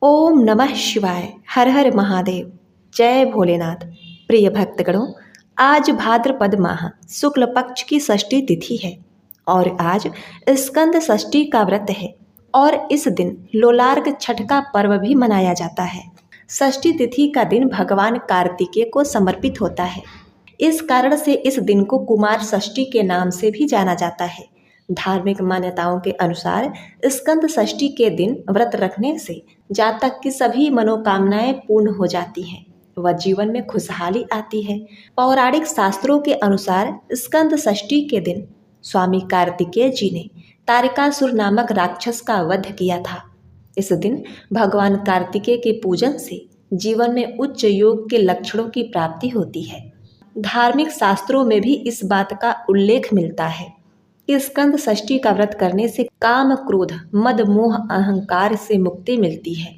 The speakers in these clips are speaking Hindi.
ओम नमः शिवाय। हर हर महादेव। जय भोलेनाथ। प्रिय भक्तगणों, आज भाद्रपद माह शुक्ल पक्ष की षष्ठी तिथि है और आज स्कंद षष्ठी का व्रत है और इस दिन लोलार्क छठ का पर्व भी मनाया जाता है। षष्ठी तिथि का दिन भगवान कार्तिकेय को समर्पित होता है। इस कारण से इस दिन को कुमार षष्ठी के नाम से भी जाना जाता है। धार्मिक मान्यताओं के अनुसार स्कंद षष्ठी के दिन व्रत रखने से जातक की सभी मनोकामनाएं पूर्ण हो जाती हैं व जीवन में खुशहाली आती है। पौराणिक शास्त्रों के अनुसार स्कंद षष्ठी के दिन स्वामी कार्तिकेय जी ने तारकासुर नामक राक्षस का वध किया था। इस दिन भगवान कार्तिकेय के पूजन से जीवन में उच्च योग के लक्षणों की प्राप्ति होती है। धार्मिक शास्त्रों में भी इस बात का उल्लेख मिलता है कि स्कंद षष्ठी का व्रत करने से काम, क्रोध, मद, मोह, अहंकार से मुक्ति मिलती है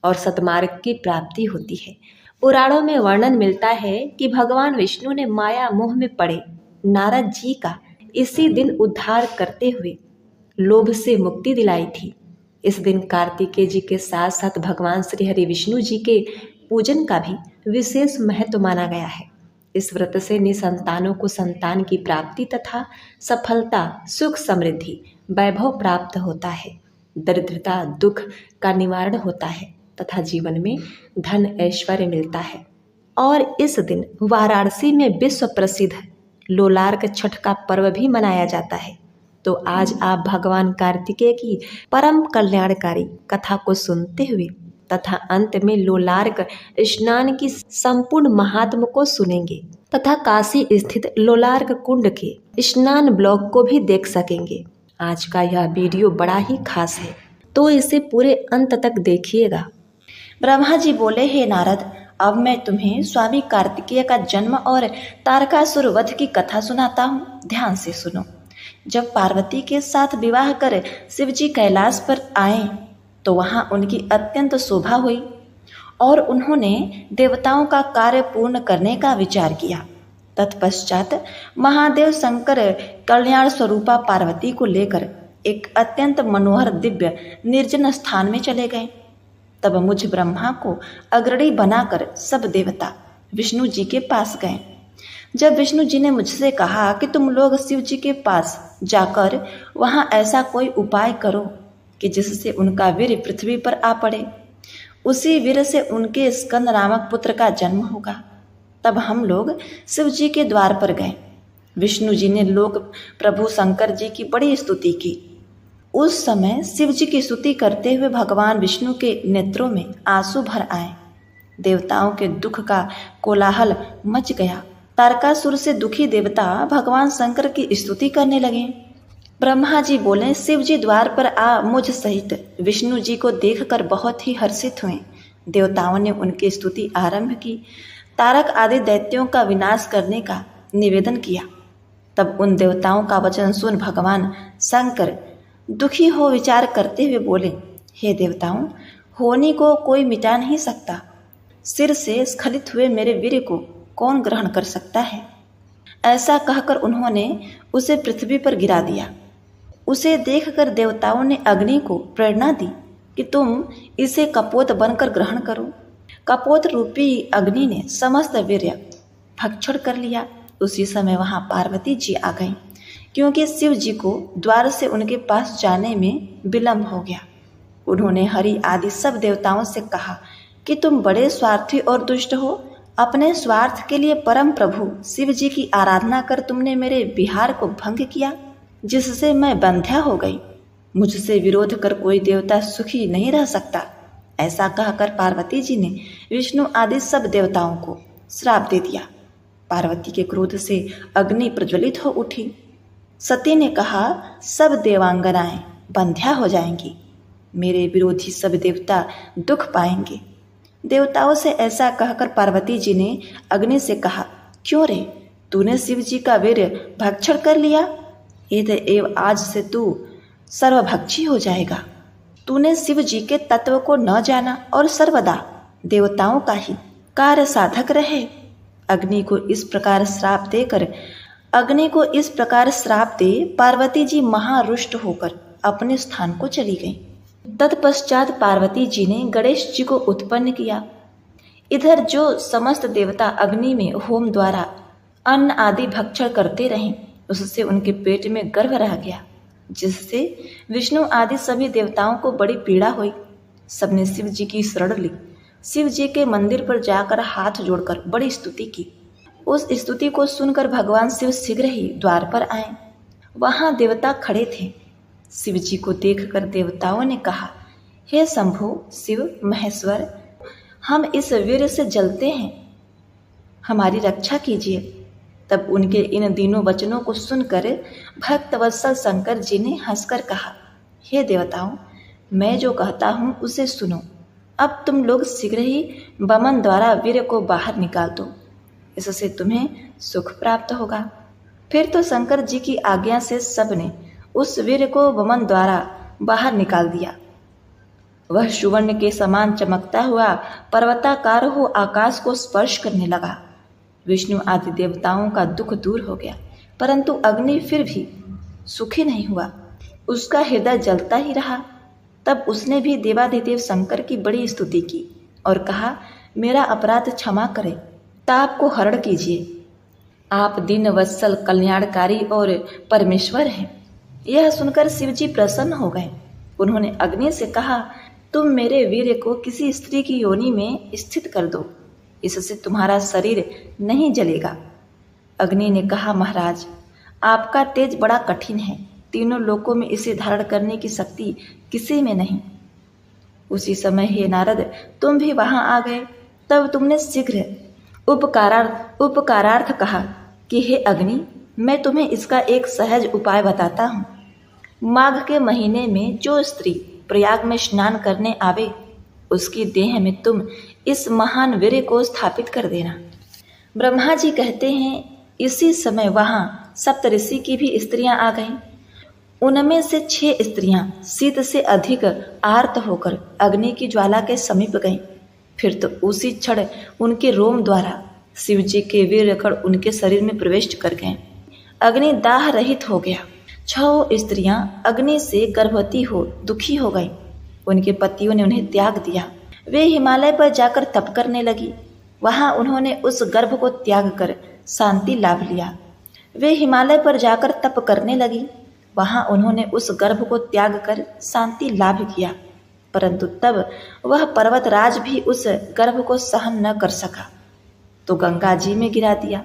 और सतमार्ग की प्राप्ति होती है। पुराणों में वर्णन मिलता है कि भगवान विष्णु ने माया मोह में पड़े नारद जी का इसी दिन उद्धार करते हुए लोभ से मुक्ति दिलाई थी। इस दिन कार्तिकेय जी के साथ साथ भगवान श्री हरि विष्णु जी के पूजन का भी विशेष महत्व माना गया है। इस व्रत से निसंतानों को संतान की प्राप्ति तथा सफलता, सुख, समृद्धि, वैभव प्राप्त होता है। दरिद्रता, दुख का निवारण होता है तथा जीवन में धन ऐश्वर्य मिलता है। और इस दिन वाराणसी में विश्व प्रसिद्ध लोलार्क छठ का पर्व भी मनाया जाता है। तो आज आप भगवान कार्तिकेय की परम कल्याणकारी कथा को सुनते हुए तथा अंत में लोलार्क स्नान की संपूर्ण महात्म को सुनेंगे तथा काशी स्थित लोलार्क कुंड के स्नान ब्लॉग को भी देख सकेंगे। आज का यह वीडियो बड़ा ही खास है, तो इसे पूरे अंत तक देखिएगा। ब्रह्मा जी बोले, हे नारद, अब मैं तुम्हें स्वामी कार्तिकेय का जन्म और तारकासुर वध की कथा सुनाता हूँ। ध्यान से सुनो। जब पार्वती के साथ विवाह कर शिवजी कैलाश पर आए तो वहां उनकी अत्यंत शोभा हुई और उन्होंने देवताओं का कार्य पूर्ण करने का विचार किया। तत्पश्चात महादेव शंकर कल्याण स्वरूपा पार्वती को लेकर एक अत्यंत मनोहर दिव्य निर्जन स्थान में चले गए। तब मुझ ब्रह्मा को अग्रणी बनाकर सब देवता विष्णु जी के पास गए। जब विष्णु जी ने मुझसे कहा कि तुम लोग शिव जी के पास जाकर वहां ऐसा कोई उपाय करो कि जिससे उनका वीर पृथ्वी पर आ पड़े, उसी वीर से उनके स्कंद नामक पुत्र का जन्म होगा। तब हम लोग शिव जी के द्वार पर गए। विष्णु जी ने लोक प्रभु शंकर जी की बड़ी स्तुति की। उस समय शिव जी की स्तुति करते हुए भगवान विष्णु के नेत्रों में आंसू भर आए। देवताओं के दुख का कोलाहल मच गया। तारकासुर से दुखी देवता भगवान शंकर की स्तुति करने लगे। ब्रह्मा जी बोले, शिव जी द्वार पर आ मुझ सहित विष्णु जी को देखकर बहुत ही हर्षित हुए। देवताओं ने उनकी स्तुति आरंभ की। तारक आदि दैत्यों का विनाश करने का निवेदन किया। तब उन देवताओं का वचन सुन भगवान शंकर दुखी हो विचार करते हुए बोले, हे देवताओं, होनी को कोई मिटा नहीं सकता। सिर से स्खलित हुए मेरे वीर को कौन ग्रहण कर सकता है। ऐसा कहकर उन्होंने उसे पृथ्वी पर गिरा दिया। उसे देखकर देवताओं ने अग्नि को प्रेरणा दी कि तुम इसे कपोत बनकर ग्रहण करो। कपोत रूपी अग्नि ने समस्त वीर्य भक्षण कर लिया। उसी समय वहां पार्वती जी आ गईं, क्योंकि शिव जी को द्वार से उनके पास जाने में विलंब हो गया। उन्होंने हरि आदि सब देवताओं से कहा कि तुम बड़े स्वार्थी और दुष्ट हो। अपने स्वार्थ के लिए परम प्रभु शिव जी की आराधना कर तुमने मेरे विहार को भंग किया, जिससे मैं बंध्या हो गई। मुझसे विरोध कर कोई देवता सुखी नहीं रह सकता। ऐसा कहकर पार्वती जी ने विष्णु आदि सब देवताओं को श्राप दे दिया। पार्वती के क्रोध से अग्नि प्रज्वलित हो उठी। सती ने कहा, सब देवांगनाएं बंध्या हो जाएंगी। मेरे विरोधी सब देवता दुख पाएंगे। देवताओं से ऐसा कहकर पार्वती जी ने अग्नि से कहा, क्यों रे, तूने शिव जी का वीर भक्षण कर लिया। एव आज से तू सर्वभक्षी हो जाएगा। तूने शिव जी के तत्व को न जाना और सर्वदा देवताओं का ही कार्य साधक रहे। अग्नि को इस प्रकार श्राप दे पार्वती जी महारुष्ट होकर अपने स्थान को चली गईं। तत्पश्चात पार्वती जी ने गणेश जी को उत्पन्न किया। इधर जो समस्त देवता अग्नि में होम द्वारा अन्न आदि भक्षण करते रहे, उससे उनके पेट में गर्भ रह गया, जिससे विष्णु आदि सभी देवताओं को बड़ी पीड़ा हुई। सबने शिव जी की शरण ली। शिव जी के मंदिर पर जाकर हाथ जोड़कर बड़ी स्तुति की। उस स्तुति को सुनकर भगवान शिव शीघ्र ही द्वार पर आए। वहां देवता खड़े थे। शिव जी को देखकर देवताओं ने कहा, हे शंभु, शिव, महेश्वर, हम इस वीर से जलते हैं, हमारी रक्षा कीजिए। तब उनके इन तीनों वचनों को सुनकर भक्तवत्सल शंकर जी ने हंसकर कहा, हे देवताओं, मैं जो कहता हूँ उसे सुनो। अब तुम लोग शीघ्र ही वमन द्वारा वीर को बाहर निकाल दो, इससे तुम्हें सुख प्राप्त होगा। फिर तो शंकर जी की आज्ञा से सबने उस वीर को वमन द्वारा बाहर निकाल दिया। वह सुवर्ण के समान चमकता हुआ पर्वताकार हो आकाश को स्पर्श करने लगा। विष्णु आदि देवताओं का दुख दूर हो गया, परंतु अग्नि फिर भी सुखी नहीं हुआ, उसका हृदय जलता ही रहा। तब उसने भी देवाधिदेव शंकर की बड़ी स्तुति की और कहा, मेरा अपराध क्षमा करें, ताप को हरण कीजिए। आप दीन वत्सल, कल्याणकारी और परमेश्वर हैं। यह सुनकर शिव जी प्रसन्न हो गए। उन्होंने अग्नि से कहा, तुम मेरे वीर को किसी स्त्री की योनि में स्थित कर दो, इससे तुम्हारा शरीर नहीं जलेगा। अग्नि ने कहा, महाराज, आपका तेज बड़ा कठिन है, तीनों लोकों में इसे धारण करने की शक्ति किसी में नहीं। उसी समय हे नारद, तुम भी वहां आ गए। तब तुमने शीघ्र उपकारार्थ कहा कि हे अग्नि, मैं तुम्हें इसका एक सहज उपाय बताता हूँ। माघ के महीने में जो स्त्री प्रयाग में स्नान करने आवे, उसकी देह में तुम इस महान वीर को स्थापित कर देना। ब्रह्मा जी कहते हैं, इसी समय वहां सप्तऋषि की भी स्त्रियां आ गईं। उनमें से 6 स्त्रियां शीत से अधिक आर्त होकर अग्नि की ज्वाला के समीप गईं। फिर तो उसी क्षण उनके रोम द्वारा शिव जी के वीर कण उनके शरीर में प्रवेश कर गए। अग्नि दाह रहित हो गया। 6 स्त्रियां अग्नि से गर्भवती हो दुखी हो गईं। उनके पतियों ने उन्हें त्याग दिया। वे हिमालय पर जाकर तप करने लगी। वहां उन्होंने उस गर्भ को त्याग कर शांति लाभ लिया। वे हिमालय पर जाकर तप करने लगी। वहां उन्होंने उस गर्भ को त्याग कर शांति लाभ किया, परंतु तब वह पर्वतराज भी उस गर्भ को सहन न कर सका तो गंगा जी में गिरा दिया।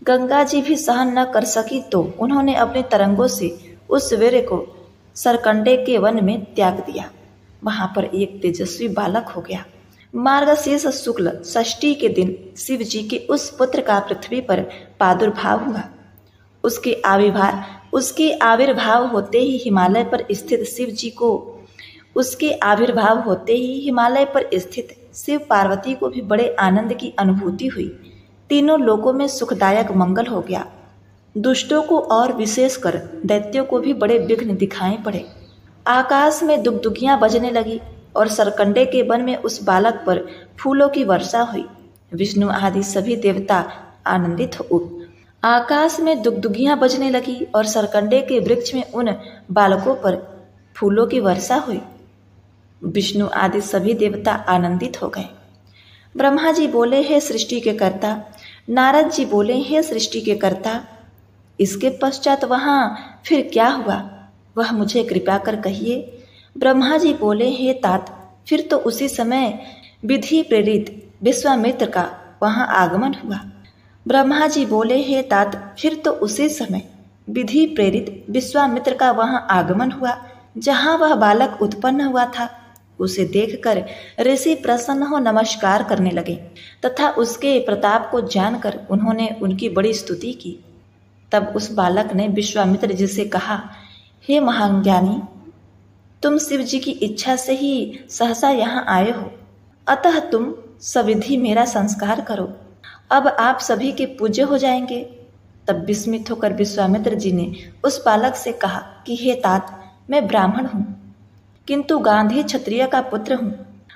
गंगा जी भी सहन न कर सकी तो उन्होंने अपने तरंगों से उस वीर को सरकंडे के वन में त्याग दिया। वहां पर एक तेजस्वी बालक हो गया। मार्गशीर्ष शुक्ल षष्ठी के दिन शिव जी के उस पुत्र का पृथ्वी पर प्रादुर्भाव हुआ। उसके आविर्भाव होते ही हिमालय पर स्थित शिव पार्वती को भी बड़े आनंद की अनुभूति हुई। तीनों लोकों में सुखदायक मंगल हो गया। दुष्टों को और विशेषकर दैत्यों को भी बड़े विघ्न दिखाई पड़े। आकाश में दुगदुगियां बजने लगी और सरकंडे के वन में उस बालक पर फूलों की वर्षा हुई। विष्णु आदि सभी देवता आनंदित हो। आकाश में दुगदुगियां बजने लगी और सरकंडे के वृक्ष में उन बालकों पर फूलों की वर्षा हुई। विष्णु आदि सभी देवता आनंदित हो गए। ब्रह्मा जी बोले, हे सृष्टि के कर्ता। नारद जी बोले, हे सृष्टि के कर्ता, इसके पश्चात वहां फिर क्या हुआ, वह मुझे कृपा कर कहिए। ब्रह्मा जी बोले, हे तात, फिर तो उसी समय विधि प्रेरित विश्वामित्र का वहां आगमन हुआ। ब्रह्मा जी बोले, हे तात, फिर तो उसी समय विधि प्रेरित विश्वामित्र का वहां आगमन हुआ जहां वह बालक उत्पन्न हुआ था। उसे देखकर ऋषि प्रसन्न हो नमस्कार करने लगे तथा उसके प्रताप को जानकर उन्होंने उनकी बड़ी स्तुति की। तब उस बालक ने विश्वामित्र जी से कहा, हे महाज्ञानी, तुम शिव जी की इच्छा से ही सहसा यहाँ आए हो, अतः तुम सविधि मेरा संस्कार करो, अब आप सभी के पूज्य हो जाएंगे। तब विस्मित होकर विश्वामित्र जी ने उस बालक से कहा कि हे तात, मैं ब्राह्मण हूँ, किंतु गांधी क्षत्रिय का पुत्र हूँ।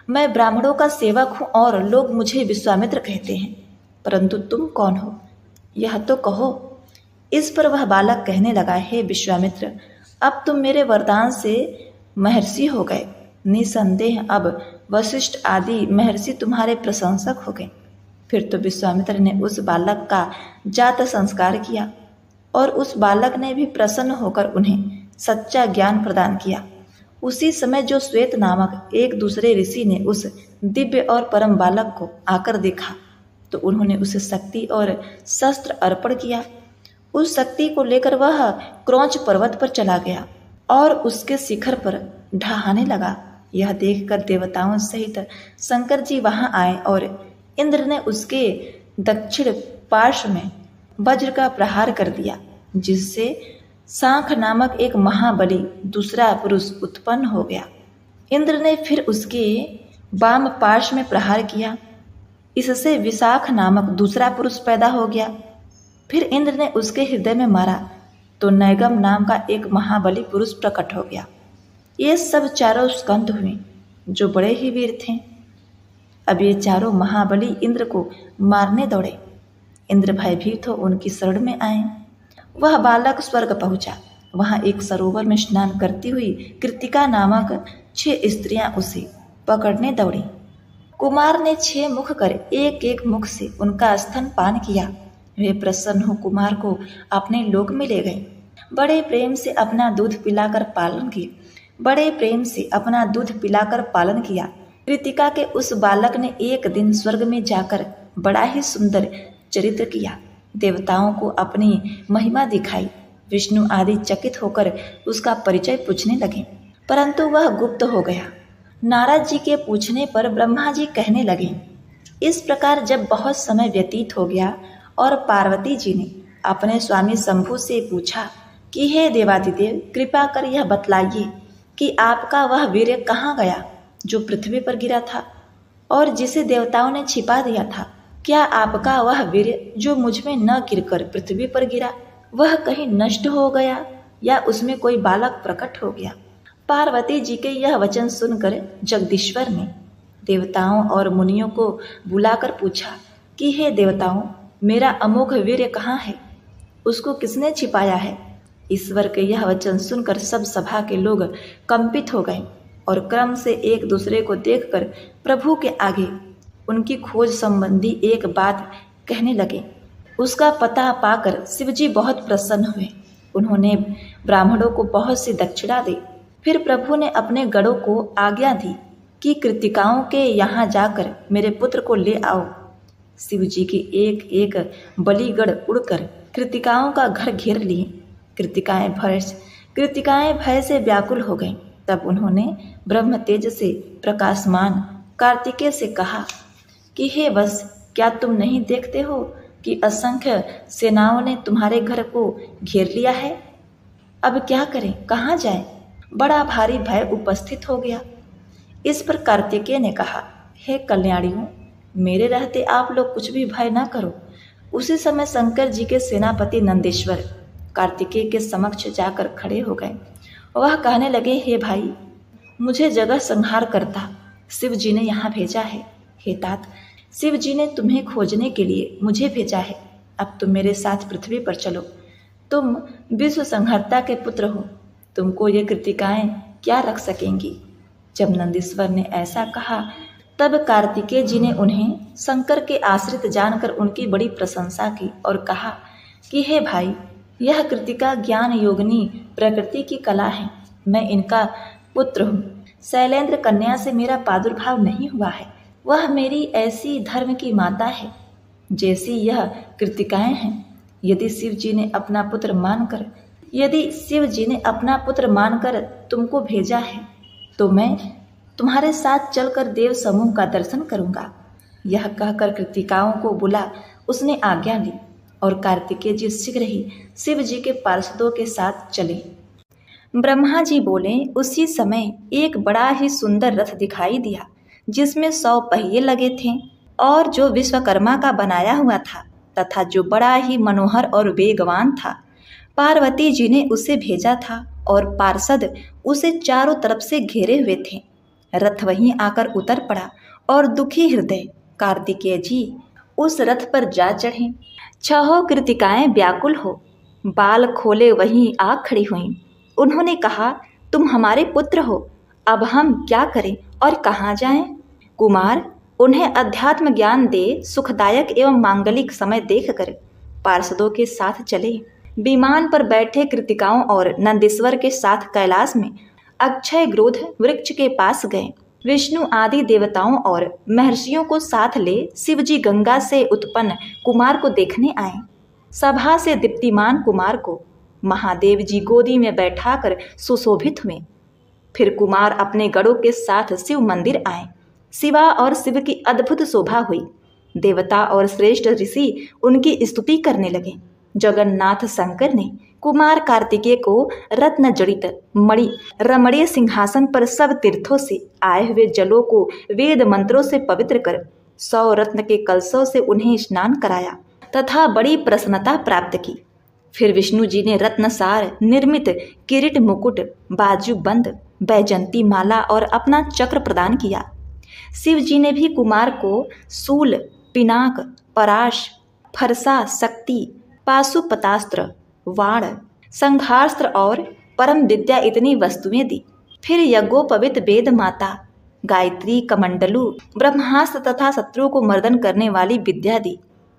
मैं ब्राह्मणों का सेवक हूँ और लोग मुझे विश्वामित्र कहते हैं, परंतु तुम कौन हो, यह तो कहो। इस पर वह बालक कहने लगा, हे विश्वामित्र, अब तुम मेरे वरदान से महर्षि हो गए। निसंदेह अब वशिष्ठ आदि महर्षि तुम्हारे प्रशंसक हो गए। फिर तो विश्वामित्र ने उस बालक का जात संस्कार किया और उस बालक ने भी प्रसन्न होकर उन्हें सच्चा ज्ञान प्रदान किया। उसी समय जो श्वेत नामक एक दूसरे ऋषि ने उस दिव्य और परम बालक को आकर देखा तो उन्होंने उसे शक्ति और शस्त्र अर्पण किया। उस शक्ति को लेकर वह क्रौंच पर्वत पर चला गया और उसके शिखर पर ढहाने लगा। यह देखकर देवताओं सहित शंकर जी वहां आए और इंद्र ने उसके दक्षिण पार्श्व में वज्र का प्रहार कर दिया, जिससे सांख नामक एक महाबली दूसरा पुरुष उत्पन्न हो गया। इंद्र ने फिर उसके वाम पार्श्व में प्रहार किया, इससे विशाख नामक दूसरा पुरुष पैदा हो गया। फिर इंद्र ने उसके हृदय में मारा तो नैगम नाम का एक महाबली पुरुष प्रकट हो गया। ये सब चारों स्कंद हुए जो बड़े ही वीर थे। अब ये चारों महाबली इंद्र को मारने दौड़े। इंद्र भयभीत हो उनकी शरण में आए। वह बालक स्वर्ग पहुंचा। वहां एक सरोवर में स्नान करती हुई कृतिका नामक 6 स्त्रियां उसे पकड़ने दौड़ी। कुमार ने 6 मुख कर एक एक मुख से उनका स्तन पान किया। वे प्रसन्न हो कुमार को अपने लोक में ले गए। बड़े प्रेम से अपना दूध पिलाकर पालन किया। कृतिका के उस बालक ने एक दिन स्वर्ग में जाकर बड़ा ही सुंदर चरित्र किया। देवताओं को अपनी महिमा दिखाई। विष्णु आदि चकित होकर उसका परिचय पूछने लगे, परंतु वह गुप्त हो गया। नारद जी के पूछने पर ब्रह्मा जी कहने लगे। इस प्रकार जब बहुत समय व्यतीत हो गया और पार्वती जी ने अपने स्वामी शंभु से पूछा कि हे देवादिदेव, कृपा कर यह बतलाइए कि आपका वह वीर्य कहाँ गया जो पृथ्वी पर गिरा था और जिसे देवताओं ने छिपा दिया था। क्या आपका वह वीर्य जो मुझ में न गिरकर पृथ्वी पर गिरा वह कहीं नष्ट हो गया या उसमें कोई बालक प्रकट हो गया? पार्वती जी के यह वचन सुनकर जगदीश्वर ने देवताओं और मुनियों को बुलाकर पूछा कि हे देवताओं, मेरा अमोघ वीर्य कहाँ है? उसको किसने छिपाया है? ईश्वर के यह वचन सुनकर सब सभा के लोग कंपित हो गए और क्रम से एक दूसरे को देखकर प्रभु के आगे उनकी खोज संबंधी एक बात कहने लगे। उसका पता पाकर शिवजी बहुत प्रसन्न हुए। उन्होंने ब्राह्मणों को बहुत सी दक्षिणा दी। फिर प्रभु ने अपने गणों को आज्ञा दी कि कृतिकाओं के यहाँ जाकर मेरे पुत्र को ले आओ। शिवजी की एक एक बलिगढ़ उड़कर कृतिकाओं का घर घेर लिए। कृतिकाएं भय से व्याकुल हो गईं। तब उन्होंने ब्रह्म तेज से प्रकाशमान कार्तिकेय से कहा कि हे वश, क्या तुम नहीं देखते हो कि असंख्य सेनाओं ने तुम्हारे घर को घेर लिया है? अब क्या करें, कहाँ जाएं? बड़ा भारी भय उपस्थित हो गया। इस पर कार्तिकेय ने कहा, हे कल्याणियों, मेरे रहते आप लोग कुछ भी भय न करो। उसी समय शंकर जी के सेनापति नंदेश्वर कार्तिकेय के समक्ष जाकर खड़े हो गए। वह कहने लगे, हे भाई, मुझे जगह संहार करता शिव जी ने यहाँ भेजा है। हे तात, शिव जी ने तुम्हें खोजने के लिए मुझे भेजा है। अब तुम मेरे साथ पृथ्वी पर चलो। तुम विश्व संहर्ता के पुत्र हो, तुमको ये कृतिकाएं क्या रख सकेंगी? जब नंदीश्वर ने ऐसा कहा तब कार्तिकेय जी ने उन्हें शंकर के आश्रित जानकर उनकी बड़ी प्रशंसा की और कहा कि हे भाई, यह कृतिका ज्ञान योगिनी प्रकृति की कला है। मैं इनका पुत्र हूँ। शैलेंद्र कन्या से मेरा प्रादुर्भाव नहीं हुआ है। वह मेरी ऐसी धर्म की माता है जैसी यह कृतिकाएं हैं। यदि शिव जी ने अपना पुत्र मानकर तुमको भेजा है तो मैं तुम्हारे साथ चलकर देव समूह का दर्शन करूंगा। यह कहकर कृतिकाओं को बुला उसने आज्ञा ली और कार्तिकेय जी शीघ्र ही शिव जी के पार्षदों के साथ चले। ब्रह्मा जी बोले, उसी समय एक बड़ा ही सुंदर रथ दिखाई दिया जिसमें 100 पहिए लगे थे और जो विश्वकर्मा का बनाया हुआ था तथा जो बड़ा ही मनोहर और वेगवान था। पार्वती जी ने उसे भेजा था और पार्षद उसे चारों तरफ से घेरे हुए थे। रथ वहीं आकर उतर पड़ा और दुखी हृदय कार्तिकेय जी उस रथ पर जा चढ़े। 6 कृतिकाएं व्याकुल हो बाल खोले वहीं आ खड़ी हुईं। उन्होंने कहा, तुम हमारे पुत्र हो, अब हम क्या करें और कहाँ जाएं? कुमार उन्हें अध्यात्म ज्ञान दे सुखदायक एवं मांगलिक समय देखकर पार्षदों के साथ चले। विमान पर बैठे कृतिकाओं और नंदीश्वर के साथ कैलाश में अक्षय ग्रोध वृक्ष के पास गए। विष्णु आदि देवताओं और महर्षियों को साथ ले शिवजी गंगा से उत्पन्न कुमार को देखने आए। सभा से दीप्तिमान कुमार को महादेव जी गोदी में बैठाकर सुशोभित हुए। फिर कुमार अपने गणों के साथ शिव मंदिर आए। शिवा और शिव की अद्भुत शोभा हुई। देवता और श्रेष्ठ ऋषि उनकी स्तुति करने लगे। जगन्नाथ शंकर ने कुमार कार्तिकेय को रत्न जड़ित मणि रमणीय सिंहासन पर सब तीर्थों से आए हुए जलों को वेद मंत्रों से पवित्र कर 100 रत्न के कलशों से उन्हें स्नान कराया तथा बड़ी प्रसन्नता प्राप्त की। फिर विष्णु जी ने रत्नसार निर्मित किरीट मुकुट, बाजूबंद, बैजंती माला और अपना चक्र प्रदान किया। शिव जी ने भी कुमार को शूल, पिनाक, पराश, फरसा, शक्ति, पाशुपतास्त्र, वाण, संघास्त्र और परम विद्या इतनी वस्तुएं दी। फिर यज्ञोपवित वेद माता, गायत्री, कमंडलू, ब्रह्मास्त्र तथा शत्रु को मर्दन करने वाली विद्या दी।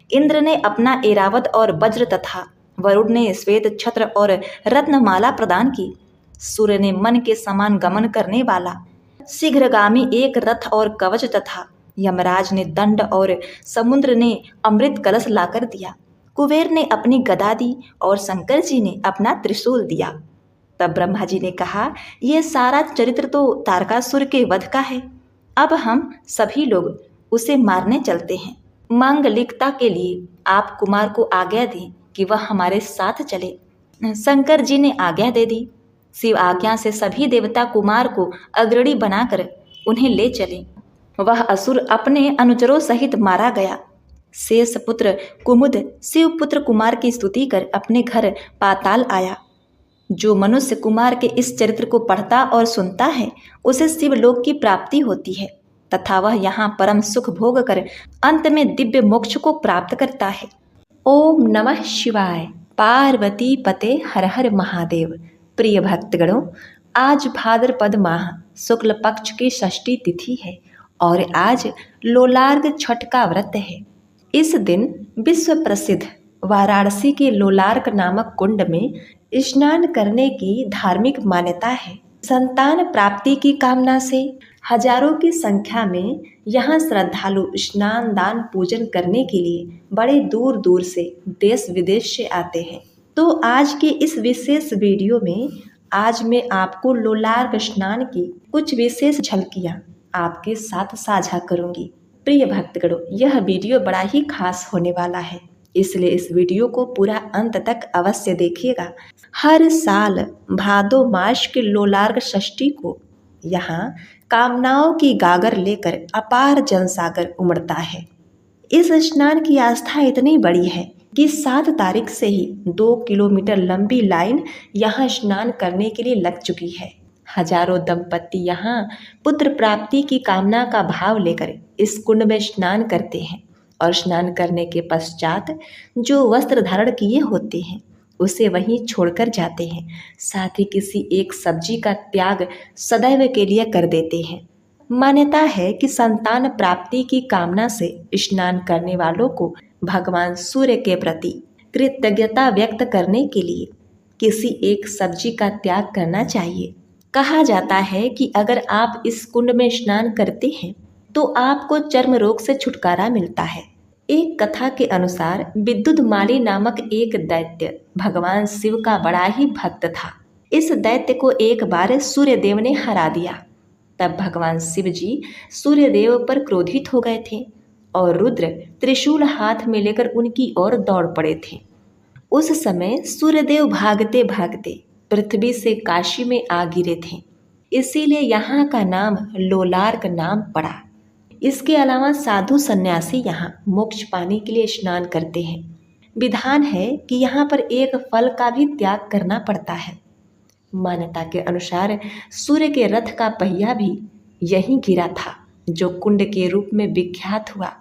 इंद्र ने अपना एरावत और वज्र तथा वरुण ने श्वेत छत्र और रत्नमाला प्रदान की। सूर्य ने मन के समान गमन करने वाला शीघ्रगामी एक रथ और कवच तथा यमराज ने दंड और समुद्र ने अमृत कलश लाकर दिया। कुबेर ने अपनी गदा दी और शंकर जी ने अपना त्रिशूल दिया। तब ब्रह्मा जी ने कहा, यह सारा चरित्र तो तारकासुर के वध का है। अब हम सभी लोग उसे मारने चलते हैं। मांगलिकता के लिए आप कुमार को आज्ञा दें कि वह हमारे साथ चले। शंकर जी ने आज्ञा दे दी। शिव आज्ञा से सभी देवता कुमार को अग्रणी बनाकर उन्हें ले चले। वह असुर अपने अनुचरों सहित मारा गया। शेष पुत्र कुमुद शिवपुत्र कुमार की स्तुति कर अपने घर पाताल आया। जो मनुष्य कुमार के इस चरित्र को पढ़ता और सुनता है उसे शिवलोक की प्राप्ति होती है तथा वह यहाँ परम सुख भोग कर अंत में दिव्य मोक्ष को प्राप्त करता है। ओम नमः शिवाय। पार्वती पते हर हर महादेव। प्रिय भक्तगणों, आज भाद्रपद माह शुक्ल पक्ष की षष्ठी तिथि है और आज लोलार्ग छठ का व्रत है। इस दिन विश्व प्रसिद्ध वाराणसी के लोलार्ग नामक कुंड में स्नान करने की धार्मिक मान्यता है। संतान प्राप्ति की कामना से हजारों की संख्या में यहाँ श्रद्धालु स्नान दान पूजन करने के लिए बड़े दूर दूर से देश विदेश से आते हैं। तो आज के इस विशेष वीडियो में आज मैं आपको लोलार्ग स्नान की कुछ विशेष झलकियाँ आपके साथ साझा करूँगी। प्रिय भक्तगणों, यह वीडियो बड़ा ही खास होने वाला है, इसलिए इस वीडियो को पूरा अंत तक अवश्य देखिएगा। हर साल भादो मास के लोलार्ग षष्ठी को यहाँ कामनाओं की गागर लेकर अपार जनसागर उमड़ता है। इस स्नान की आस्था इतनी बड़ी है कि 7 तारीख से ही 2 किलोमीटर लंबी लाइन यहाँ स्नान करने के लिए लग चुकी है। हजारों दंपत्ति यहाँ पुत्र प्राप्ति की कामना का भाव लेकर इस कुंड में स्नान करते हैं और स्नान करने के पश्चात जो वस्त्र धारण किए होते हैं उसे वहीं छोड़कर जाते हैं। साथ ही किसी एक सब्जी का त्याग सदैव के लिए कर देते हैं। मान्यता है कि संतान प्राप्ति की कामना से स्नान करने वालों को भगवान सूर्य के प्रति कृतज्ञता व्यक्त करने के लिए किसी एक सब्जी का त्याग करना चाहिए। कहा जाता है कि अगर आप इस कुंड में स्नान करते हैं तो आपको चर्म रोग से छुटकारा मिलता है। एक कथा के अनुसार विद्युतमाली नामक एक दैत्य भगवान शिव का बड़ा ही भक्त था। इस दैत्य को एक बार सूर्यदेव ने हरा दिया। तब भगवान शिव जी सूर्यदेव पर क्रोधित हो गए थे और रुद्र त्रिशूल हाथ में लेकर उनकी ओर दौड़ पड़े थे। उस समय सूर्यदेव भागते भागते पृथ्वी से काशी में आ गिरे थे, इसीलिए यहाँ का नाम लोलार्ग नाम पड़ा। इसके अलावा साधु सन्यासी यहाँ मोक्ष पाने के लिए स्नान करते हैं। विधान है कि यहाँ पर एक फल का भी त्याग करना पड़ता है। मान्यता के अनुसार सूर्य के रथ का पहिया भी यहीं गिरा था, जो कुंड के रूप में विख्यात हुआ।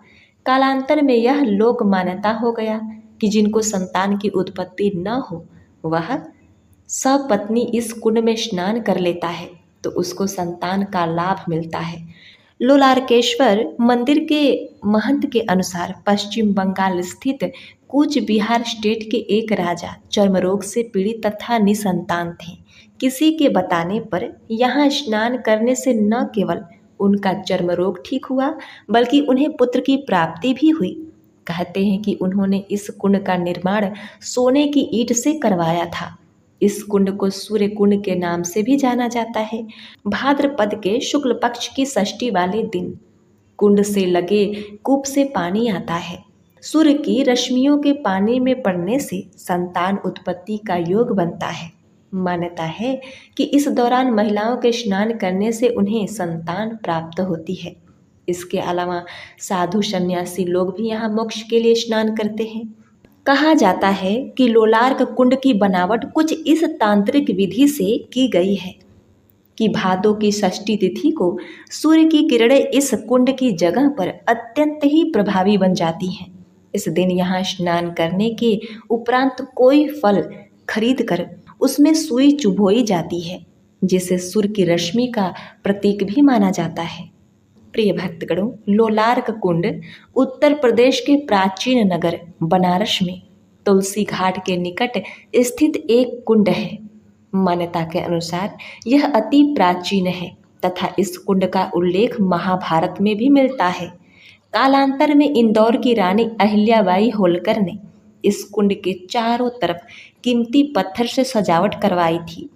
कालांतर में यह लोक मान्यता हो गया कि जिनको संतान की उत्पत्ति न हो वह सपत्नी इस कुंड में स्नान कर लेता है तो उसको संतान का लाभ मिलता है। लोलार्केश्वर मंदिर के महंत के अनुसार पश्चिम बंगाल स्थित कूच बिहार स्टेट के एक राजा चर्म रोग से पीड़ित तथा निसंतान थे। किसी के बताने पर यहाँ स्नान करने से न केवल उनका चर्म रोग ठीक हुआ बल्कि उन्हें पुत्र की प्राप्ति भी हुई। कहते हैं कि उन्होंने इस कुंड का निर्माण सोने की ईंट से करवाया था। इस कुंड को सूर्य कुंड के नाम से भी जाना जाता है। भाद्रपद के शुक्ल पक्ष की षष्ठी वाले दिन कुंड से लगे कूप से पानी आता है। सूर्य की रश्मियों के पानी में पड़ने से संतान उत्पत्ति का योग बनता है। मान्यता है कि इस दौरान महिलाओं के स्नान करने से उन्हें संतान प्राप्त होती है। इसके अलावा साधु सन्यासी लोग भी यहाँ मोक्ष के लिए स्नान करते हैं। कहा जाता है कि लोलार्क कुंड की बनावट कुछ इस तांत्रिक विधि से की गई है कि भादों की षष्ठी तिथि को सूर्य की किरणें इस कुंड की जगह पर अत्यंत ही प्रभावी बन जाती हैं। इस दिन यहाँ स्नान करने के उपरांत कोई फल खरीद कर उसमें सुई चुभोई जाती है, जिसे सूर्य की रश्मि का प्रतीक भी माना जाता है। प्रिय भक्तगणों, लोलार्क कुंड उत्तर प्रदेश के प्राचीन नगर बनारस में तुलसी घाट के निकट स्थित एक कुंड है। मान्यता के अनुसार यह अति प्राचीन है तथा इस कुंड का उल्लेख महाभारत में भी मिलता है। कालांतर में इंदौर की रानी अहिल्याबाई होलकर ने इस कुंड के चारों तरफ कीमती पत्थर से सजावट करवाई थी।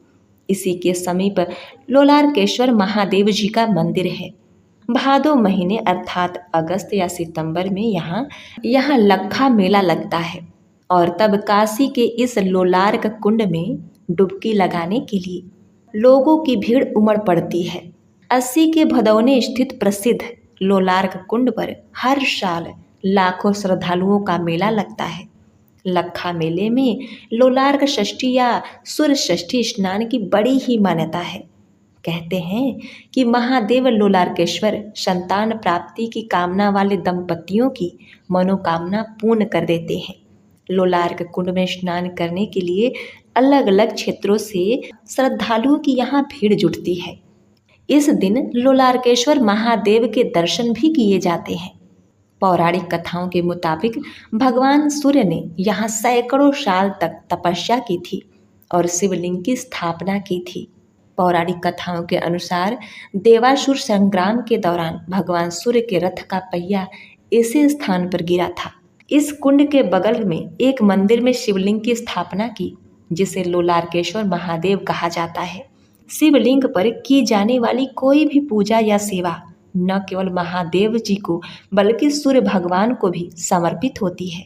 इसी के समीप लोलार्केश्वर महादेव जी का मंदिर है। भादो महीने अर्थात अगस्त या सितंबर में यहाँ लक्खा मेला लगता है और तब काशी के इस लोलार्क कुंड में डुबकी लगाने के लिए लोगों की भीड़ उमड़ पड़ती है। अस्सी के भदौने स्थित प्रसिद्ध लोलार्क कुंड पर हर साल लाखों श्रद्धालुओं का मेला लगता है। लक्खा मेले में लोलार्क षष्ठी या सूर्य षष्ठी स्नान की बड़ी ही मान्यता है। कहते हैं कि महादेव लोलार्केश्वर संतान प्राप्ति की कामना वाले दंपतियों की मनोकामना पूर्ण कर देते हैं। लोलार्क कुंड में स्नान करने के लिए अलग अलग क्षेत्रों से श्रद्धालुओं की यहाँ भीड़ जुटती है। इस दिन लोलार्केश्वर महादेव के दर्शन भी किए जाते हैं। पौराणिक कथाओं के मुताबिक भगवान सूर्य ने यहाँ सैकड़ों साल तक तपस्या की थी और शिवलिंग की स्थापना की थी। पौराणिक कथाओं के अनुसार देवासुर संग्राम के दौरान भगवान सूर्य के रथ का पहिया इसी स्थान पर गिरा था। इस कुंड के बगल में एक मंदिर में शिवलिंग की स्थापना की, जिसे लोलार्केश्वर महादेव कहा जाता है। शिवलिंग पर की जाने वाली कोई भी पूजा या सेवा न केवल महादेव जी को बल्कि सूर्य भगवान को भी समर्पित होती है,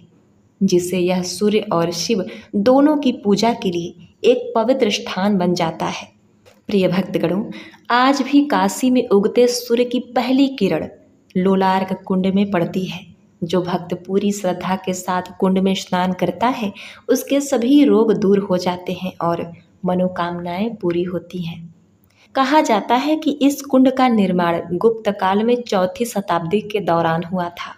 जिससे यह सूर्य और शिव दोनों की पूजा के लिए एक पवित्र स्थान बन जाता है। प्रिय भक्तगणों, आज भी काशी में उगते सूर्य की पहली किरण लोलार्क कुंड में पड़ती है। जो भक्त पूरी श्रद्धा के साथ कुंड में स्नान करता है उसके सभी रोग दूर हो जाते हैं और मनोकामनाएं पूरी होती हैं। कहा जाता है कि इस कुंड का निर्माण गुप्त काल में 4वीं शताब्दी के दौरान हुआ था।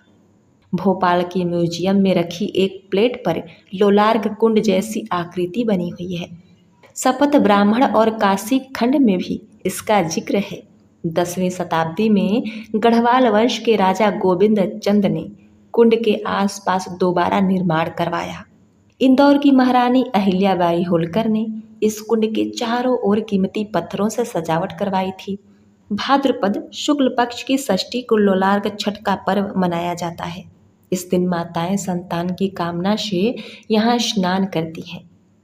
भोपाल के म्यूजियम में रखी एक प्लेट पर लोलार्क कुंड जैसी आकृति बनी हुई है। शपथ ब्राह्मण और काशी खंड में भी इसका जिक्र है। 10वीं शताब्दी में गढ़वाल वंश के राजा गोविंद चंद ने कुंड के आसपास दोबारा निर्माण करवाया। इंदौर की महारानी अहिल्याबाई होलकर ने इस कुंड के चारों ओर कीमती पत्थरों से सजावट करवाई थी। भाद्रपद शुक्ल पक्ष की षष्ठी को लोलार्क छठ का पर्व मनाया जाता है। इस दिन माताएं संतान की कामना से यहाँ स्नान करती हैं।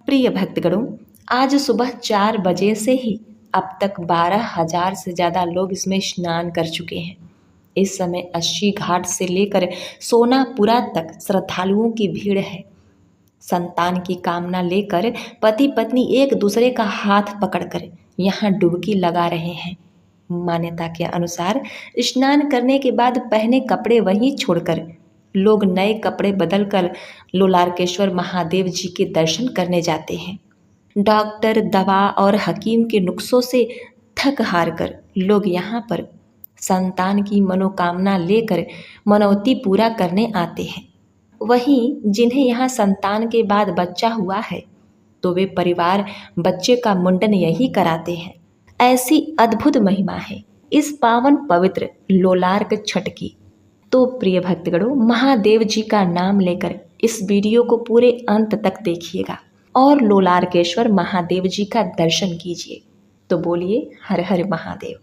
प्रिय भक्तगणों, आज सुबह 4 बजे से ही अब तक 12,000 से ज़्यादा लोग इसमें स्नान कर चुके हैं। इस समय 80 घाट से लेकर सोनापुरा तक श्रद्धालुओं की भीड़ है। संतान की कामना लेकर पति पत्नी एक दूसरे का हाथ पकड़कर यहाँ डुबकी लगा रहे हैं। मान्यता के अनुसार स्नान करने के बाद पहने कपड़े वहीं छोड़कर लोग नए कपड़े बदलकर लोलार्केश्वर महादेव जी के दर्शन करने जाते हैं। डॉक्टर, दवा और हकीम के नुस्खों से थक हार कर लोग यहाँ पर संतान की मनोकामना लेकर मनौती पूरा करने आते हैं। वहीं जिन्हें यहाँ संतान के बाद बच्चा हुआ है तो वे परिवार बच्चे का मुंडन यही कराते हैं। ऐसी अद्भुत महिमा है इस पावन पवित्र लोलार्क छठ की। तो प्रिय भक्तगणों, महादेव जी का नाम लेकर इस वीडियो को पूरे अंत तक देखिएगा और लोलार्केश्वर महादेव जी का दर्शन कीजिए। तो बोलिए हर हर महादेव।